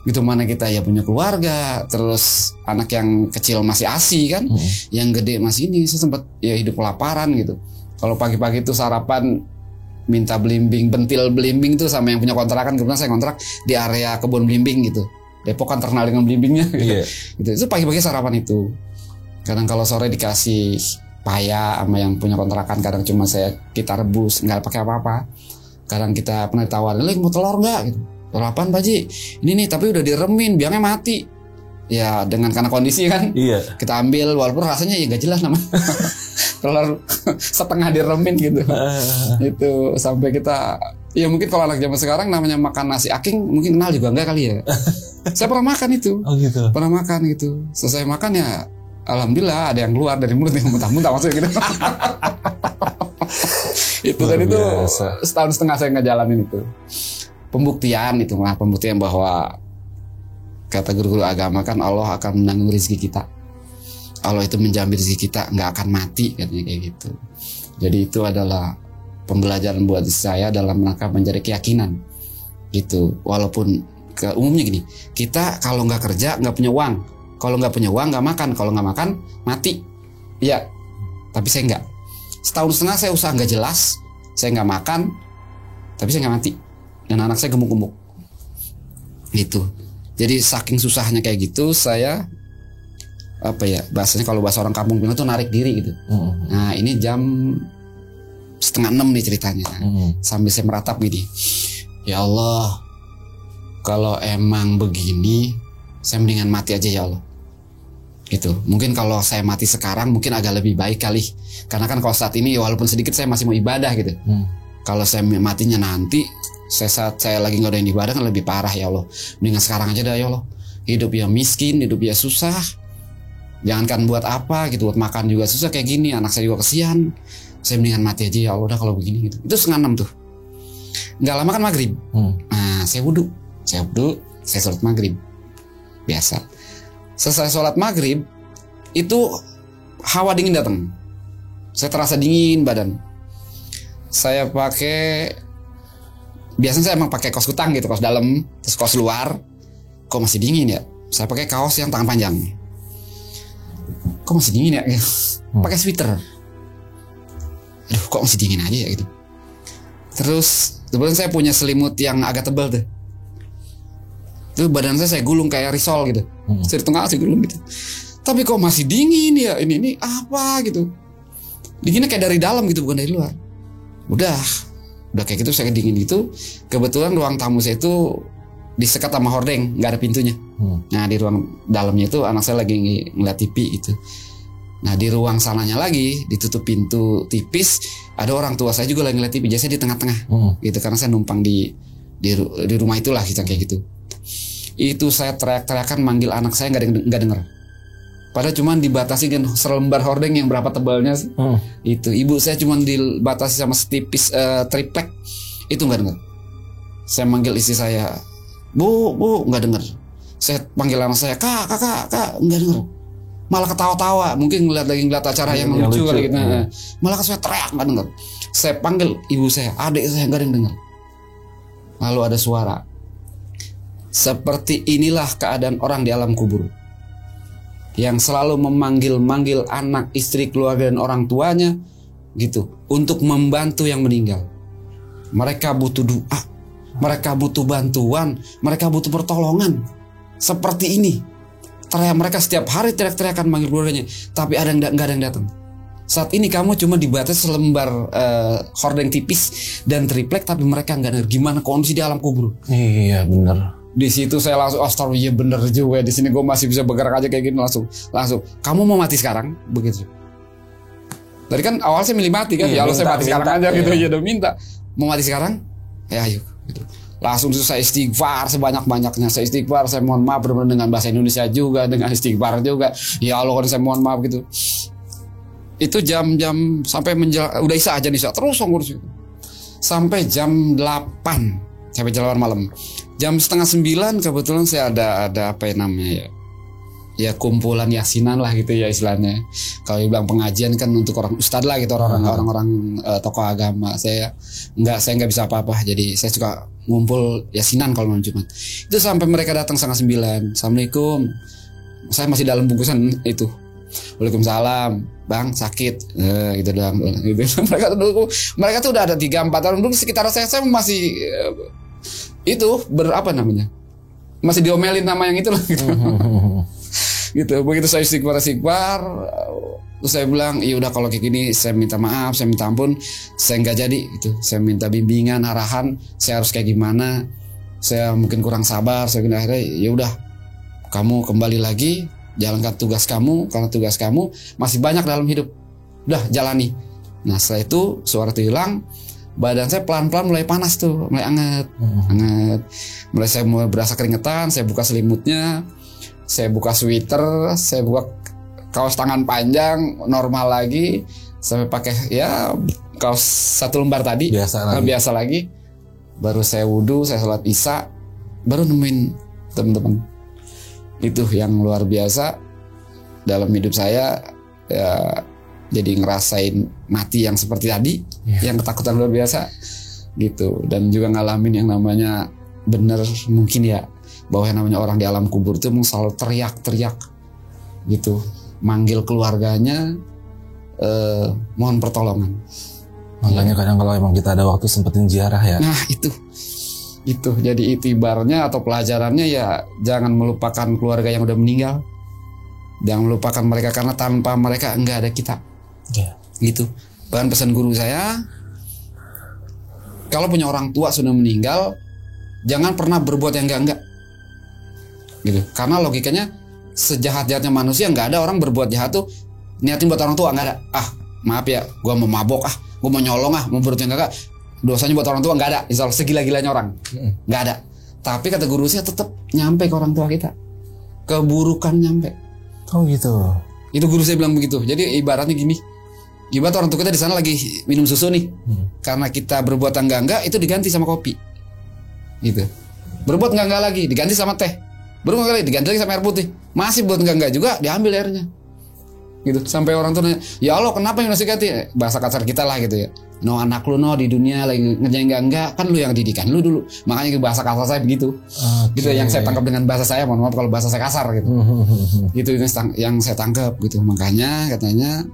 Gitu, mana kita ya punya keluarga, terus anak yang kecil masih ASI kan, yang gede masih ini. Saya sempat ya hidup kelaparan gitu. Kalau pagi-pagi itu sarapan minta belimbing, bentil belimbing tuh sama yang punya kontrakan. Kebetulan saya kontrak di area kebun belimbing gitu. Depok kan terkenal dengan belimbingnya gitu. Itu pagi-pagi sarapan itu. Kadang kalau sore dikasih paya sama yang punya kontrakan, kadang cuma kita rebus, nggak pakai apa-apa. Kadang kita pernah ditawarin, "Lek, mau telur nggak?" gitu. "Telur apaan, Pak Ji?" "Ini nih, tapi udah diremin, biangnya mati." Ya karena kondisi kan, kita ambil walaupun rasanya ya nggak jelas namanya. Telur setengah diremin gitu. Itu sampai kita, ya mungkin kalau anak zaman sekarang namanya makan nasi aking mungkin kenal juga enggak kali ya. Saya pernah makan itu. Pernah makan gitu. Selesai makan ya alhamdulillah ada yang keluar dari mulut yang muntah-muntah maksudnya gitu. Itu dan itu setahun setengah saya ngejalanin itu. Pembuktian bahwa kata guru-guru agama kan Allah akan menanggung rezeki kita. Allah itu menjamin rezeki kita nggak akan mati, katanya kayak gitu. Jadi itu adalah pembelajaran buat saya dalam rangka mencari keyakinan gitu. Walaupun umumnya gini, kita kalau nggak kerja nggak punya uang, kalau nggak punya uang nggak makan, kalau nggak makan mati. Iya, tapi saya nggak. Setahun setengah saya usaha nggak jelas, saya nggak makan, tapi saya nggak mati. Dan anak saya gemuk-gemuk gitu. Jadi saking susahnya kayak gitu, saya bahasanya kalau bahasa orang kampung bilang tuh narik diri gitu. Nah ini jam 5:30 nih ceritanya. Sambil saya meratap gini, ya Allah, kalau emang begini saya mendingan mati aja ya Allah. Gitu. Mungkin kalau saya mati sekarang mungkin agak lebih baik kali. Karena kan kalau saat ini walaupun sedikit saya masih mau ibadah gitu. Kalau saya matinya nanti, saat saya lagi nggak ada yang ibadah kan lebih parah ya Allah. Mendingan sekarang aja dah ya Allah. Hidup ya miskin, hidup ya susah. Jangankan buat apa gitu, buat makan juga susah kayak gini, anak saya juga kesian. Saya mendingan mati aja ya Allah udah kalau begini gitu. Itu 5:30 tuh. Nggak lama kan maghrib. Nah saya wudhu, saya sholat maghrib. Biasa. Selesai sholat maghrib, itu hawa dingin datang. Saya terasa dingin badan. Saya biasanya saya emang pakai kaos kutang gitu, kaos dalam, terus kaos luar. Kok masih dingin ya? Saya pakai kaos yang tangan panjang. Kok masih dingin ya? Pakai sweater. Aduh, kok masih dingin aja ya gitu. Terus kebetulan saya punya selimut yang agak tebal tuh. Itu badan saya gulung kayak risol gitu. Saya di tengah saya gulung gitu. Tapi kok masih dingin ya? Ini apa gitu? Dinginnya kayak dari dalam gitu, bukan dari luar. Udah kayak gitu saya dingin gitu. Kebetulan ruang tamu saya itu disekat sama hordeng, nggak ada pintunya. Nah di ruang dalamnya itu anak saya lagi ngeliat TV gitu. Nah di ruang sananya lagi ditutup pintu tipis, ada orang tua saya juga lagi ngeliat TV. Biasanya di tengah-tengah gitu, karena saya numpang di rumah itulah kita kayak gitu. Itu saya teriak-teriakan manggil anak saya nggak denger. Padahal cuma dibatasi dengan selembar hordeng yang berapa tebalnya sih. Itu ibu saya cuma dibatasi sama setipis triplek, itu nggak denger. Saya manggil istri saya, Bu, nggak denger. Saya panggil anak saya, Kak, nggak denger. Malah ketawa-tawa, mungkin ngeliat acara yang lucu kali gitu. Malah saya teriak nggak denger. Saya panggil ibu saya, adik saya nggak ada yang denger. Lalu ada suara, Seperti inilah keadaan orang di alam kubur, yang selalu memanggil-manggil anak, istri, keluarga dan orang tuanya gitu untuk membantu yang meninggal. Mereka butuh doa, mereka butuh bantuan, mereka butuh pertolongan. Seperti ini teriak mereka setiap hari, teriak-teriakan manggil keluarganya, tapi nggak ada yang datang. Saat ini kamu cuma dibatas selembar hordeng tipis dan triplek, tapi mereka nggak ada. Gimana kondisi di alam kubur? Iya benar. Di situ saya langsung astagfirullah, iya bener juga. Di sini gue masih bisa bergerak aja kayak gini, langsung. Kamu mau mati sekarang? Begitu. Tadi kan awal saya milih mati kan, ya Allah saya mati sekarang aja gitu, ya udah minta. Mau mati sekarang? Ya ayo. Gitu. Langsung saya istighfar sebanyak-banyaknya. Saya istighfar, saya mohon maaf benar-benar dengan bahasa Indonesia juga, dengan istighfar juga. Ya Allah, saya mohon maaf gitu. Itu jam-jam sampai udah isya aja nih, terus ngurus itu. Sampai jam 8, sampai jam 8 malam. Jam setengah 9 kebetulan saya ada apa ya namanya ya kumpulan yasinan lah gitu ya istilahnya. Kalau dibilang pengajian kan untuk orang ustadz lah gitu, orang-orang tokoh agama. Saya nggak bisa apa-apa, jadi saya suka ngumpul yasinan kalau malam Jumat. Itu sampai mereka datang setengah 9. Assalamualaikum. Saya masih dalam bungkusan itu. Waalaikumsalam, bang sakit, gitu doang. Gitu. Mereka tuh udah ada 3-4 orang dulu sekitar saya masih itu masih diomelin nama yang itu lah gitu. Gitu. Begitu saya istighfar, terus saya bilang, iya udah kalau kayak gini saya minta maaf, saya minta ampun, saya nggak jadi gitu. Saya minta bimbingan, arahan, saya harus kayak gimana. Saya mungkin kurang sabar, saya bilang akhirnya ya udah, kamu kembali lagi, jalankan tugas kamu, karena tugas kamu masih banyak dalam hidup. Udah jalani. Nah setelah itu suara itu hilang. Badan saya pelan-pelan mulai panas tuh, mulai anget. Mulai saya mulai berasa keringetan, saya buka selimutnya, saya buka sweater, saya buka kaos tangan panjang normal lagi, sampai pakai ya kaos 1 lembar tadi, biasa lagi. Baru saya wudhu, saya sholat isya, baru nemuin teman-teman. Itu yang luar biasa dalam hidup saya ya. Jadi ngerasain mati yang seperti tadi, yang ketakutan luar biasa gitu, dan juga ngalamin yang namanya bener mungkin ya, bahwa yang namanya orang di alam kubur itu selalu teriak-teriak gitu, manggil keluarganya, mohon pertolongan. Makanya kadang kalau emang kita ada waktu sempetin ziarah ya. Nah itu jadi itibarnya atau pelajarannya ya, jangan melupakan keluarga yang udah meninggal, jangan melupakan mereka, karena tanpa mereka enggak ada kita. Gitu. Bahkan pesan guru saya, kalau punya orang tua sudah meninggal, jangan pernah berbuat yang enggak gitu. Karena logikanya sejahat-jahatnya manusia, nggak ada orang berbuat jahat tuh niatin buat orang tua, nggak ada. Maaf ya, gue mau mabok, gue mau nyolong, mau berbuat yang enggak, dosanya buat orang tua nggak ada. Insya Allah segila-gilanya orang nggak ada. Tapi kata guru saya tetap nyampe ke orang tua kita, keburukan nyampe. Oh gitu. Itu guru saya bilang begitu. Jadi ibaratnya gini, ibarat orang tua kita di sana lagi minum susu nih, karena kita berbuat enggak itu diganti sama kopi, gitu. Berbuat enggak lagi diganti sama teh, berbuat enggak lagi diganti lagi sama air putih, masih buat enggak juga diambil airnya, gitu. Sampai orang tua nanya, ya Allah kenapa yang masih ganti? Bahasa kasar kita lah gitu ya. No anak lu no di dunia lagi ngerjain enggak, kan lu yang didikan lu dulu. Makanya bahasa kasar saya begitu. Gitu yang saya tangkap dengan bahasa saya, mohon maaf kalau bahasa saya kasar gitu. Gitu yang saya tangkap gitu. Makanya katanya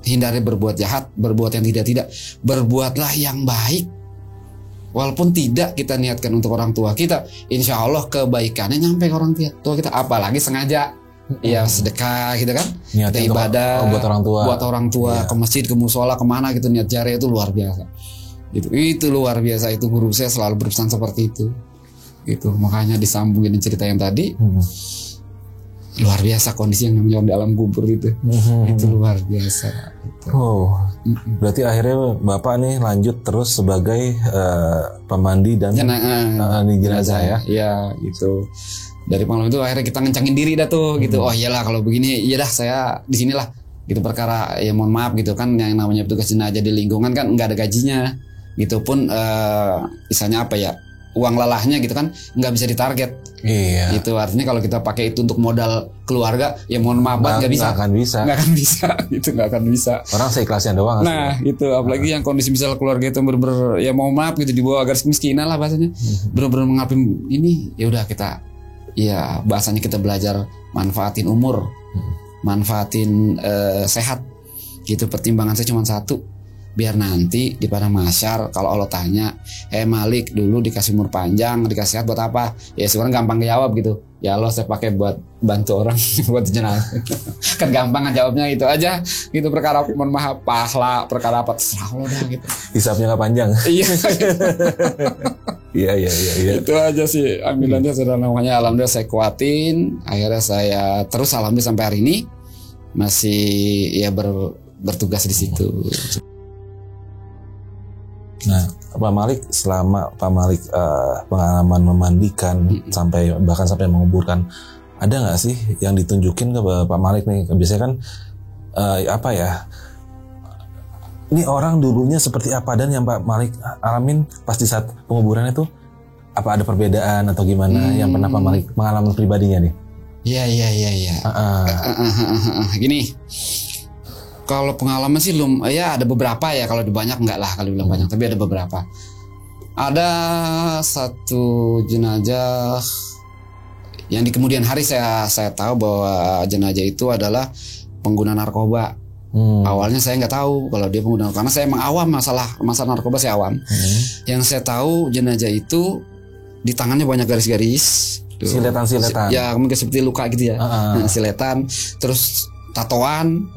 hindari berbuat jahat, berbuat yang tidak, berbuatlah yang baik. Walaupun tidak kita niatkan untuk orang tua kita, insya Allah kebaikannya nyampe ke orang tua kita. Apalagi sengaja ya sedekah gitu kan, kita ibadah buat orang tua, ke masjid, ke musola, kemana gitu, niat jariah itu luar biasa. Itu luar biasa. Itu guru saya selalu berpesan seperti itu. Gitu. Makanya disambungin cerita yang tadi, luar biasa kondisi yang namanya di alam kubur itu. Itu luar biasa. Gitu. Berarti akhirnya Bapak nih lanjut terus sebagai pemandi dan jenazah ya? Iya, gitu. Dari malam itu akhirnya kita ngencangin diri dah tuh gitu. Oh iyalah kalau begini, iya dah saya di sinilah. Gitu perkara ya mohon maaf gitu kan, yang namanya petugas jenazah di lingkungan kan nggak ada gajinya. Gitu pun misalnya apa ya, uang lelahnya gitu kan nggak bisa ditarget. Iya. Itu artinya kalau kita pakai itu untuk modal keluarga, ya mohon maaf nggak bisa. Nggak akan bisa. Itu nggak akan bisa. Orang seikhlasnya doang. Nah itu apalagi yang kondisi misal keluarga itu bener-bener ya mohon maaf gitu di bawah garis kemiskinan lah bahasanya. Bener-bener mengapim ini, ya udah kita, ya bahasanya kita belajar manfaatin umur, manfaatin sehat. Gitu, pertimbangan saya cuma satu, biar nanti di padang mahsyar kalau Allah tanya, Malik dulu dikasih umur panjang, dikasih sehat buat apa? Ya sebenarnya gampang jawab gitu. Ya Allah, saya pakai buat bantu orang buat jenazah. Kan gampang kan jawabnya, itu aja gitu. Perkara mohon maaf pahala, perkara apa terserah Allah dah gitu. Hisapnya nggak panjang. Iya. Iya. Itu aja sih ambilannya. Makanya alhamdulillah saya kuatin, akhirnya saya terus alhamdulillah sampai hari ini masih ya bertugas di situ. Nah, Pak Malik, selama Pak Malik pengalaman memandikan bahkan sampai menguburkan, ada nggak sih yang ditunjukin ke Pak Malik nih? Biasanya kan apa ya? Ini orang dulunya seperti apa, dan yang Pak Malik alamin pas di saat penguburan itu apa ada perbedaan atau gimana yang pernah Pak Malik pengalaman pribadinya nih? Iya. Gini. Kalau pengalaman sih ya ada beberapa ya, kalau banyak enggak lah kalau bilang banyak, tapi ada beberapa. Ada satu jenazah yang di kemudian hari saya tahu bahwa jenazah itu adalah pengguna narkoba. Awalnya saya nggak tahu kalau dia pengguna, karena saya emang awam masalah narkoba, saya awam. Yang saya tahu jenazah itu di tangannya banyak garis-garis. Siletan. Ya mungkin seperti luka gitu ya. Siletan, terus tatoan,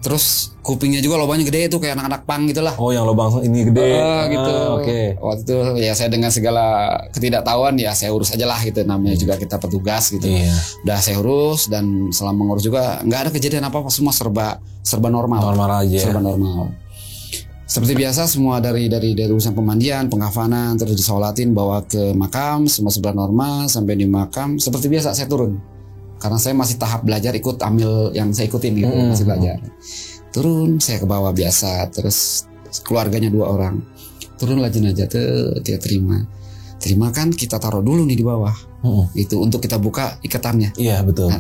terus kupingnya juga lubangnya gede itu kayak anak-anak pang gitulah. Oh, yang lubang ini gede. Gitu. Oke. Waktu itu ya saya dengan segala ketidaktahuan ya saya urus aja lah gitu, namanya juga kita petugas gitu. Iya. Udah saya urus, dan selama mengurus juga nggak ada kejadian apa-apa, semua serba normal. Normal aja. Serba normal. Seperti biasa semua dari urusan pemandian, pengkafanan, terus disolatin, bawa ke makam, semua serba normal. Sampai di makam seperti biasa saya turun. Karena saya masih tahap belajar, ikut ambil yang saya ikutin gitu, masih belajar. Turun, saya ke bawah biasa, terus keluarganya 2 orang. Turunlah jenazah tuh, kita terima kan, kita taruh dulu nih di bawah, gitu untuk kita buka ikatannya. Iya betul.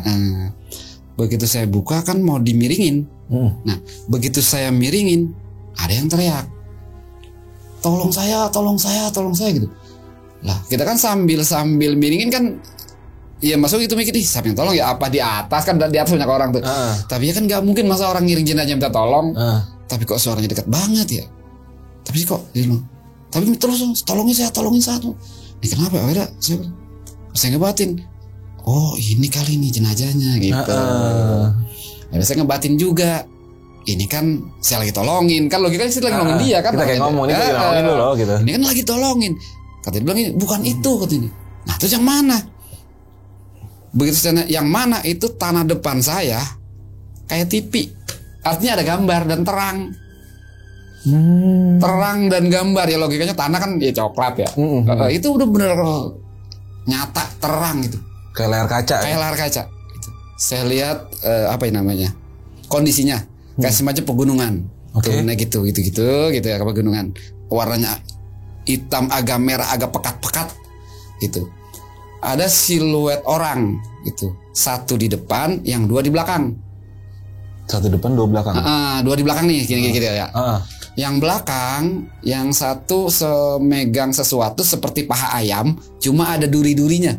Begitu saya buka kan mau dimiringin. Nah begitu saya miringin, ada yang teriak, tolong saya gitu. Lah kita kan sambil miringin kan. Iya masuk itu mikir, siapa yang tolong ya, apa di atas kan, di atas banyak orang tuh. Tapi ya kan nggak mungkin masa orang ngiring jenazah minta tolong. Tapi kok suaranya dekat banget ya. Tapi kok dia bilang, tapi terus tolongin saya tuh. Ini kenapa? Akhirnya saya ngebatin. Oh ini kali nih jenazahnya gitu. Akhirnya saya ngebatin juga. Ini kan saya lagi tolongin, kan logikanya sih lagi nolongin dia kan. Kita kayak ngomong ini lagi nolongin lu loh gitu. Ini kan lagi tolongin. Katanya bilang ini bukan itu katanya. Nah terus yang mana? Begitu saya yang mana, itu tanah depan saya kayak TV, artinya ada gambar dan terang. Terang dan gambar, ya logikanya tanah kan ya coklat ya. Itu udah bener nyata terang gitu, kayak layar kaca. Gitu. Saya lihat apa yang namanya kondisinya kayak semacam pegunungan. Turunnya gitu ya, ke pegunungan, warnanya hitam agak merah agak pekat-pekat gitu. Ada siluet orang gitu, 1 di depan, yang 2 di belakang. 1 depan 2 belakang. 2 di belakang nih, gini ya. Yang belakang, yang 1 megang sesuatu seperti paha ayam, cuma ada duri-durinya.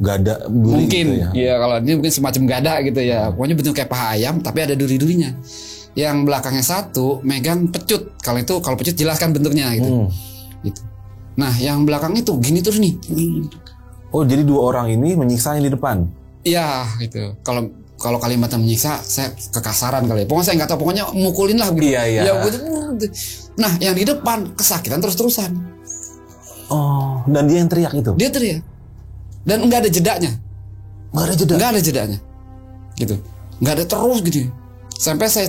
Gada duri mungkin gitu ya. Iya, kalau ini mungkin semacam gada gitu ya. Pokoknya bentuk kayak paha ayam tapi ada duri-durinya. Yang belakangnya 1 megang pecut. Kalau pecut jelas kan bentuknya gitu. Gitu. Nah, yang belakang itu gini terus nih. Oh, jadi 2 orang ini menyiksa yang di depan? Iya, gitu. Kalau kalimatnya menyiksa, saya kekasaran kali. Pokoknya saya nggak tahu. Pokoknya mukulin lah. Gitu. Iya. Ya, nah, yang di depan kesakitan terus-terusan. Oh, dan dia yang teriak itu? Dia teriak. Dan nggak ada jedanya. Nggak ada jedanya. Gitu. Nggak ada terus gitu. Sampai saya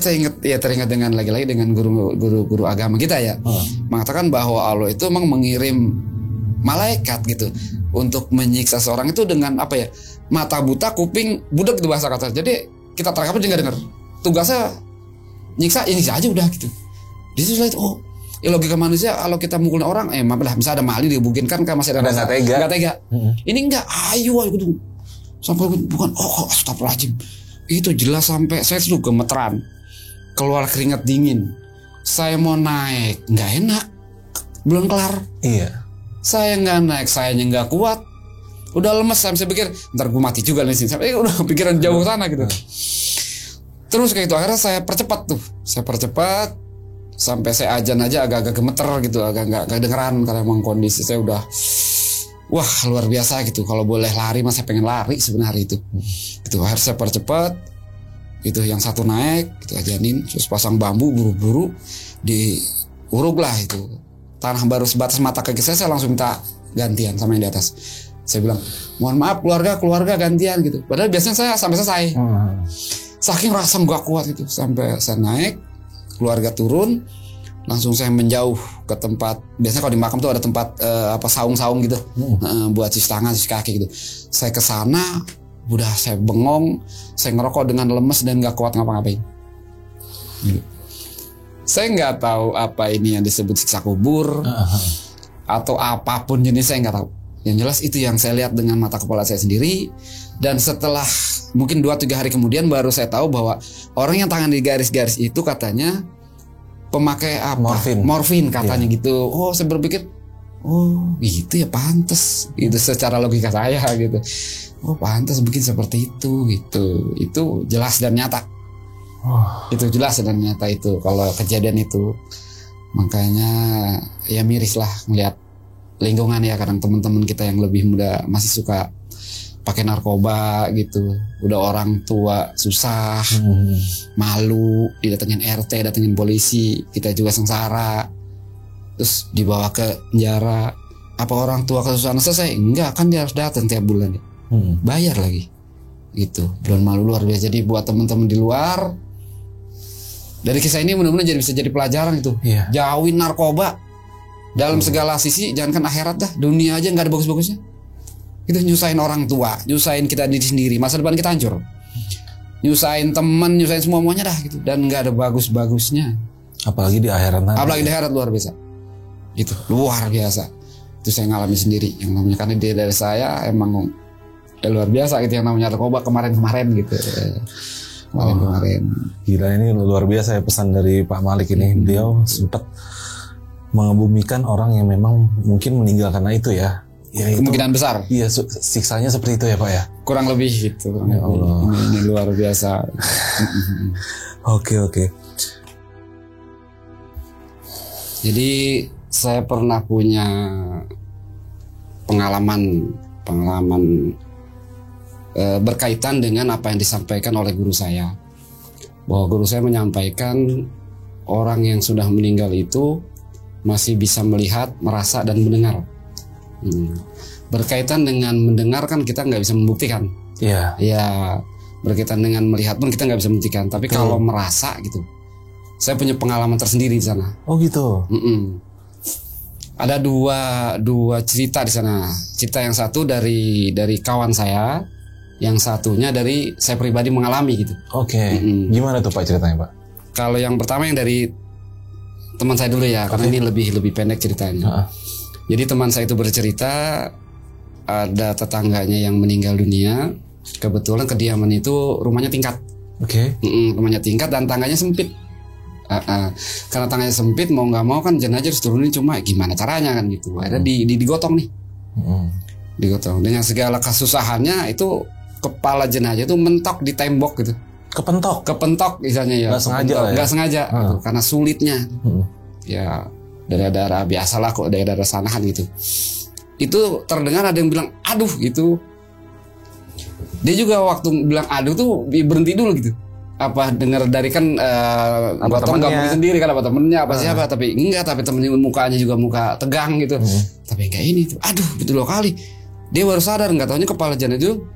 teringat dengan lagi-lagi dengan guru agama kita ya, mengatakan bahwa Allah itu memang mengirim malaikat gitu untuk menyiksa seorang itu dengan apa ya, mata buta kuping budak itu bahasa kata. Jadi kita terangkap dia nggak dengar, tugasnya nyiksa ya nyiksa aja udah gitu. Di situ lihat, oh logika manusia kalau kita mukul orang, maaf lah, bisa ada maling digebukin kan masih ada rasa nggak tega. Ini enggak, ayo gitu. Sampai bukan, astagfirullahaladzim. Itu jelas sampai saya tuh gemeteran, keluar keringat dingin. Saya mau naik, nggak enak, belum kelar. Iya. Saya nggak naik, sayanya nggak kuat, udah lemes. Saya pikir ntar gue mati juga nih sini. Sampai udah pikiran jauh sana gitu. Terus kayak itu akhirnya saya percepat sampai saya ajan aja agak-agak gemeter gitu, agak nggak kedengeran karena emang kondisi saya udah wah luar biasa gitu. Kalau boleh lari mas saya pengen lari sebenarnya itu. Itu harus saya percepat. Itu yang satu naik, gitu ajanin, terus pasang bambu buru-buru diuruk lah itu. Tanah baru sebatas mata kaki saya langsung minta gantian sama yang di atas. Saya bilang, mohon maaf keluarga gantian gitu. Padahal biasanya saya sampai selesai. Saking rasa gak kuat gitu, sampai saya naik, keluarga turun, langsung saya menjauh ke tempat. Biasanya kalau di makam tuh ada tempat saung-saung gitu, buat cuci tangan, cuci kaki gitu. Saya ke sana, udah saya bengong, saya ngerokok dengan lemes dan gak kuat ngapa-ngapain. Gitu. Saya nggak tahu apa ini yang disebut siksa kubur atau apapun jenis, saya nggak tahu. Yang jelas itu yang saya lihat dengan mata kepala saya sendiri. Dan setelah mungkin 2-3 hari kemudian baru saya tahu bahwa orang yang tangan di garis-garis itu katanya pemakai apa? Morfin katanya gitu. Oh saya berpikir, oh gitu ya, pantas itu secara logika saya gitu. Oh pantas bikin seperti itu gitu. Itu jelas dan nyata. Itu jelas dan nyata itu kalau kejadian itu. Makanya ya miris lah ngeliat lingkungan ya, kadang teman-teman kita yang lebih muda masih suka pakai narkoba gitu. Udah orang tua susah, malu, didatengin RT, datengin polisi, kita juga sengsara. Terus dibawa ke penjara. Apa orang tua kesusahan selesai? Enggak, kan dia harus datang tiap bulan ya. Bayar lagi. Gitu. Belum malu luar biasa. Jadi buat teman-teman di luar, dari kisah ini mudah-mudahan bisa jadi pelajaran itu. Jauhin narkoba dalam segala sisi, jangankan akhirat dah, dunia aja nggak ada bagus-bagusnya. Itu nyusahin orang tua, nyusahin kita diri sendiri, masa depan kita hancur. Nyusahin teman, nyusahin semuanya dah gitu, dan nggak ada bagus-bagusnya. Apalagi di akhirat nanti. Apalagi di akhirat luar biasa. Gitu, luar biasa. Itu saya ngalami sendiri. Yang namanya karena dia dari saya emang luar biasa gitu, yang namanya narkoba kemarin-kemarin gitu. Kemarin. Gila, ini luar biasa ya pesan dari Pak Malik ini. Beliau sempat mengebumikan orang yang memang mungkin meninggal karena itu ya. Kemungkinan besar. Iya, siksanya seperti itu ya Pak ya. Kurang lebih gitu. Ya Allah. Ini luar biasa. Oke. Jadi saya pernah punya pengalaman berkaitan dengan apa yang disampaikan oleh guru saya, bahwa guru saya menyampaikan orang yang sudah meninggal itu masih bisa melihat, merasa dan mendengar. Berkaitan dengan mendengar kan kita nggak bisa membuktikan. Ya berkaitan dengan melihat pun kita nggak bisa membuktikan. Tapi kalau merasa gitu, saya punya pengalaman tersendiri di sana. Oh gitu. Ada dua cerita di sana. Cerita yang satu dari kawan saya, yang satunya dari saya pribadi mengalami gitu. Oke. Gimana tuh Pak ceritanya Pak? Kalau yang pertama yang dari teman saya dulu ya, karena ini lebih pendek ceritanya. Jadi teman saya itu bercerita ada tetangganya yang meninggal dunia. Kebetulan kediaman itu rumahnya tingkat. Rumahnya tingkat dan tangganya sempit. Karena tangganya sempit, mau nggak mau kan jenazah harus turunin, cuma gimana caranya kan gitu. Akhirnya digotong nih. Digotong dengan segala kesusahannya itu. Kepala jenazah itu mentok di tembok gitu. Kepentok misalnya ya. Gak sengaja gitu, karena sulitnya. Ya darah biasalah kok, darah sanahan gitu. Itu terdengar ada yang bilang aduh gitu. Dia juga waktu bilang aduh tuh berhenti dulu gitu. Apa dengar dari kan gotong gak mungkin sendiri kan, apa temennya apa siapa, tapi enggak, tapi temennya mukanya juga muka tegang gitu. Tapi enggak ini tuh, aduh itu 2 kali. Dia baru sadar, nggak taunya kepala jenazah itu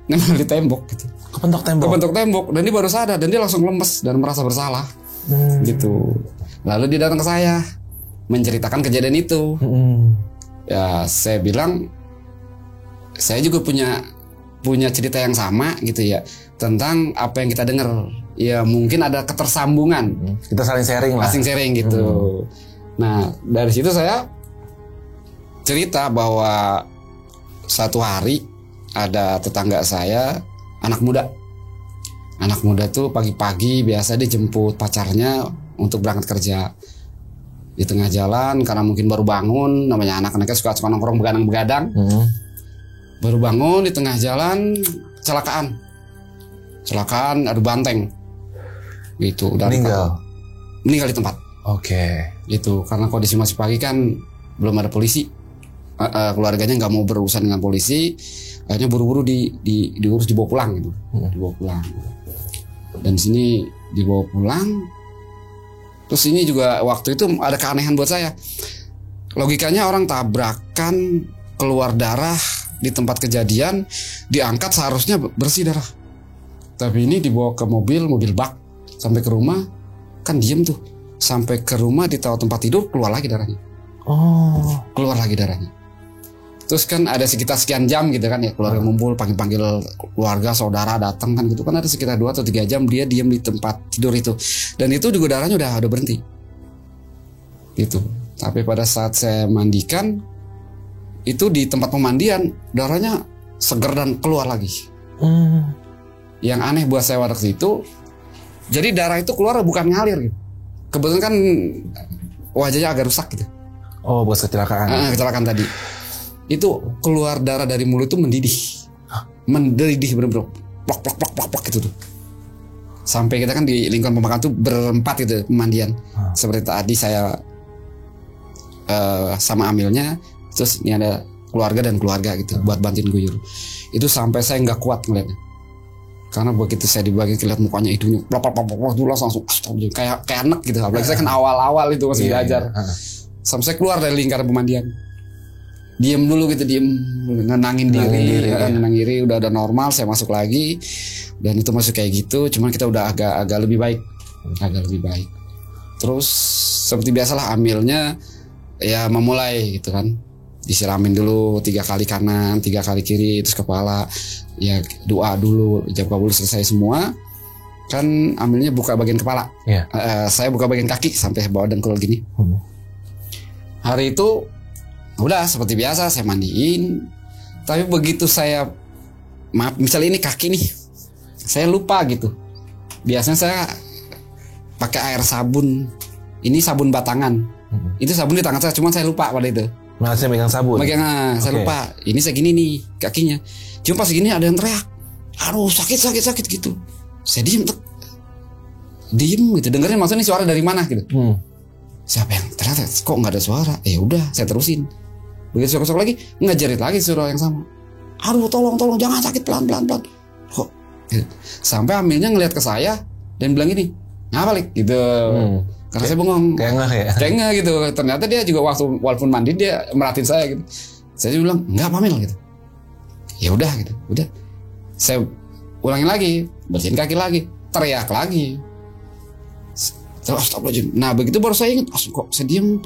nempel di tembok gitu. Kepentok tembok dan dia baru sadar dan dia langsung lemes dan merasa bersalah. Gitu. Lalu dia datang ke saya menceritakan kejadian itu. Ya saya bilang saya juga punya cerita yang sama gitu ya, tentang apa yang kita dengar. Ya mungkin ada ketersambungan. Kita saling sharing lah. Sharing gitu. Nah dari situ saya cerita bahwa satu hari ada tetangga saya anak muda tuh pagi-pagi biasa dijemput pacarnya untuk berangkat kerja. Di tengah jalan karena mungkin baru bangun, namanya anak-anaknya suka nongkrong begadang-begadang. Baru bangun di tengah jalan kecelakaan adu banteng gitu. Meninggal di tempat. Oke. Gitu karena kondisi masih pagi kan belum ada polisi. Keluarganya nggak mau berurusan dengan polisi, akhirnya buru-buru diurus dibawa pulang gitu. Dibawa pulang. Dan sini dibawa pulang. Terus ini juga waktu itu ada keanehan buat saya. Logikanya orang tabrakan keluar darah di tempat kejadian, diangkat seharusnya bersih darah. Tapi ini dibawa ke mobil bak sampai ke rumah kan diem tuh. Sampai ke rumah ditaruh tempat tidur keluar lagi darahnya. Keluar lagi darahnya. Terus kan ada sekitar sekian jam gitu kan ya, keluarga ngumpul, panggil keluarga, saudara datang kan gitu kan, ada sekitar 2 atau 3 jam dia diam di tempat tidur itu. Dan itu juga darahnya udah berhenti. Gitu. Tapi pada saat saya mandikan itu di tempat pemandian darahnya seger dan keluar lagi. Yang aneh buat saya waktu itu, jadi darah itu keluar bukan ngalir gitu. Kebetulan kan wajahnya agak rusak gitu. Oh, buat kecelakaan. Kecelakaan tadi. Itu keluar darah dari mulut itu mendidih bener-bener plok gitu tuh. Sampai kita kan di lingkungan pemakaman tuh berempat gitu pemandian. Seperti tadi saya sama Amilnya, terus ini ada keluarga dan keluarga gitu buat bantuin guyur. Itu sampai saya nggak kuat ngeliatnya. Karena begitu saya dibagi lihat mukanya hidungnya plok dulu langsung kayak anak gitu. Apalagi saya kan awal-awal itu masih belajar. Sampai saya keluar dari lingkaran pemandian. Diem dulu gitu, nenangin diri, udah normal, saya masuk lagi dan itu masuk kayak gitu, cuman kita udah agak lebih baik. Terus seperti biasalah Amilnya ya memulai gitu kan, disiramin dulu 3 kali kanan, 3 kali kiri, terus kepala, ya doa dulu, jam kabul selesai semua kan Amilnya buka bagian kepala, saya buka bagian kaki sampai bawah dengkul gini. Hari itu udah seperti biasa saya mandiin. Tapi begitu saya misalnya ini kaki nih, saya lupa gitu. Biasanya saya pakai air sabun. Ini sabun batangan. Itu sabun di tangan saya, cuma saya lupa pada itu. Masih megang sabun. Saya lupa. Ini segini nih kakinya. Cuma pas segini ada yang teriak. Aduh sakit gitu. Saya diem gitu. Dengerin maksudnya suara dari mana gitu. Siapa yang teriak? Kok nggak ada suara? Udah saya terusin. Begitu sok lagi ngejerit lagi suara yang sama. Aduh tolong jangan sakit, pelan. Kok gitu. Sampai Amilnya ngelihat ke saya dan bilang gini, ngapa gitu. Karena saya bengong. Kayak nggak gitu. Ternyata dia juga walaupun mandi dia merhatiin saya gitu. Saya bilang nggak Amil gitu. Ya udah gitu. Udah. Saya ulangin lagi, bersihin kaki lagi, teriak lagi. Astagfirullahaladzim. Nah begitu baru saya ingat, kok saya diem.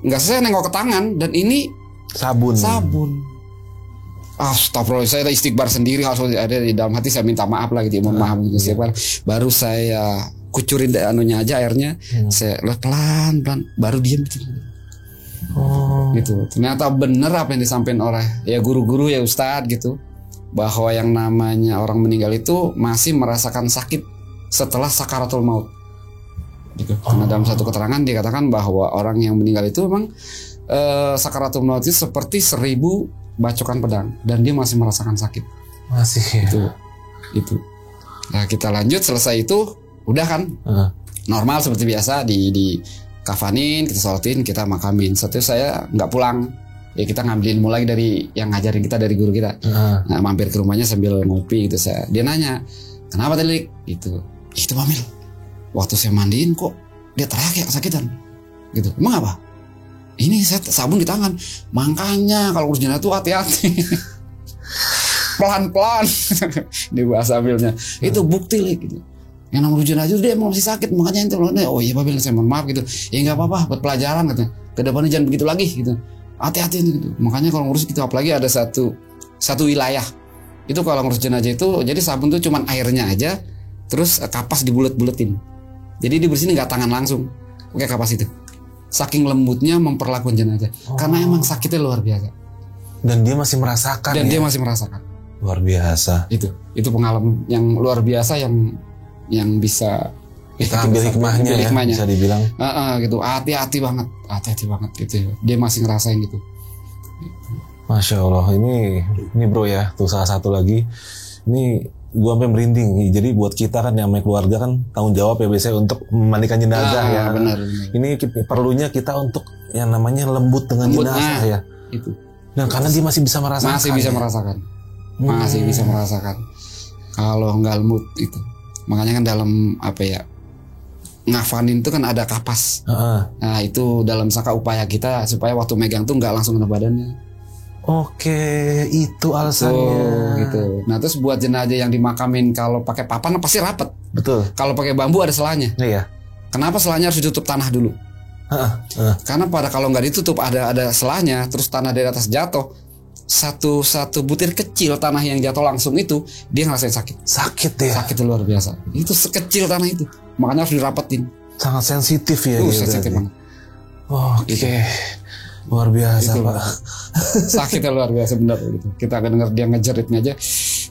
Nggak, saya nengok ke tangan dan ini sabun. Astagfirullah, saya istighfar sendiri, harus ada di dalam hati, saya minta maaf lagi, mohon maaf gitu. Baru saya kucurin anunya aja airnya, saya pelan baru diam gitu. Gitu. Ternyata bener apa yang disampaikan oleh ya guru-guru ya ustadz gitu, bahwa yang namanya orang meninggal itu masih merasakan sakit setelah sakaratul maut. Gitu. Karena dalam satu keterangan dikatakan bahwa orang yang meninggal itu memang sakaratul maut itu seperti 1000 bacokan pedang dan dia masih merasakan sakit. Masih. Itu. Nah kita lanjut, selesai itu udah kan normal seperti biasa, di kafanin, kita sholatin, kita makamin. Setelah saya nggak pulang, ya kita ngambil ilmu lagi dari yang ngajarin kita, dari guru kita. Nah, mampir ke rumahnya sambil ngopi gitu. Dia nanya, kenapa tadi gitu? Itu Amil, waktu saya mandiin kok dia teriak ya kesakitan gitu. Emang apa? Ini saya sabun di tangan. Makanya kalau urus jenazah tuh hati-hati. Pelan-pelan. Ini bahasa Amilnya. Itu bukti gitu. Yang namanya urus jenazah dia emang masih sakit, makanya itu. Oh iya Babil, saya mohon maaf gitu. Ya nggak apa-apa, buat pelajaran katanya. Kedepannya jangan begitu lagi gitu. Hati-hati gitu. Makanya kalau ngurus gitu, apalagi ada satu wilayah. Itu kalau ngurus jenazah itu, jadi sabun tuh cuman airnya aja, terus kapas dibulet-buletin. Jadi dibersihin nggak tangan langsung, pakai kapas itu. saking lembutnya memperlakukan jenazah. Karena emang sakitnya luar biasa. Dan dia masih merasakan. Dan dia masih merasakan. Luar biasa. Itu pengalaman yang luar biasa yang bisa kita ambil hikmahnya ya, bisa dibilang. Gitu. Hati-hati banget gitu. Dia masih ngerasain gitu. Masya Allah, ini bro ya, tuh salah satu lagi. Ini gua sampai merinding. Jadi buat kita kan yang namanya keluarga kan tanggung jawab ya biasanya untuk memandikan jenazah ya. Benar. Ini perlunya kita untuk yang namanya lembut dengan jenazah ya. Itu. Dan karena dia masih bisa merasakan. Masih bisa merasakan. Kalau nggak lembut itu. Makanya kan dalam ngafanin itu kan ada kapas. Nah itu dalam sangka upaya kita supaya waktu megang tuh nggak langsung kena badannya. Oke, itu alasannya. Gitu. Nah terus buat jenazah yang dimakamin kalau pakai papan pasti rapet. Betul. Kalau pakai bambu ada selanya. Iya. Kenapa selanya harus ditutup tanah dulu? Karena kalau nggak ditutup ada selanya, terus tanah dari atas jatuh, satu butir kecil tanah yang jatuh langsung itu dia ngerasain sakit. Sakit ya. Sakit luar biasa. Itu sekecil tanah itu, makanya harus dirapetin. Sangat sensitif ya. Sensitif banget. Oke. Luar biasa itu, Pak. Sakitnya luar biasa benar gitu. Kita akan denger dia ngejeritnya aja,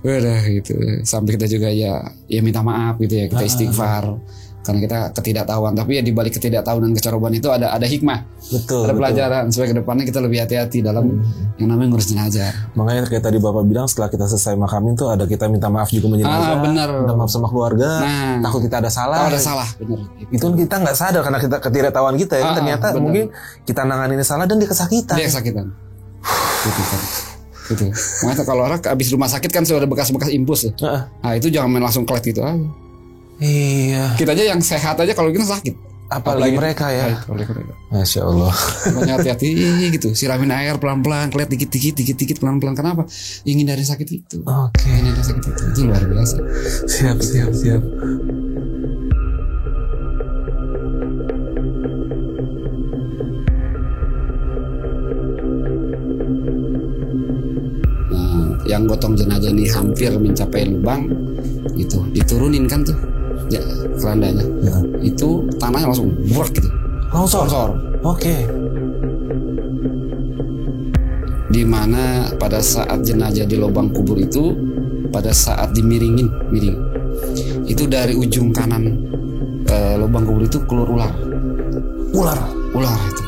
udah gitu. Sampai kita juga ya minta maaf gitu ya, kita istighfar karena kita ketidaktahuan. Tapi ya di balik ketidaktahuan dan kecerobohan itu ada hikmah. Betul. Ada pelajaran supaya kedepannya kita lebih hati-hati dalam yang namanya ngurus jenazah. Makanya kayak tadi Bapak bilang setelah kita selesai makamin tuh ada kita minta maaf juga menjenazah. Benar. Minta maaf sama keluarga. Takut kita ada salah. Ada salah, benar. Itu kita nggak sadar karena kita ketidaktahuan kita ya. Ternyata bener. Mungkin kita nanganin salah dan dia kesakitan. Gitu. Makanya kalau orang habis rumah sakit kan sudah ada bekas-bekas impus ya. Nah itu jangan main langsung klet gitu aja. Iya. Kita aja yang sehat aja kalau kita sakit. Apalagi mereka ya. Masya Allah. Makanya hati-hati gitu. Siramin air pelan-pelan, klet dikit pelan-pelan. Kenapa? Ingin dari sakit itu. Oke. Ingin dari sakit itu luar biasa. Siap. Yang gotong jenazah ini hampir mencapai lubang itu diturunin kan tuh ya kerandanya ya. Itu tanahnya langsung burak gitu longsor. Oke. Dimana pada saat jenazah di lubang kubur itu pada saat miring itu dari ujung kanan lubang kubur itu keluar ular itu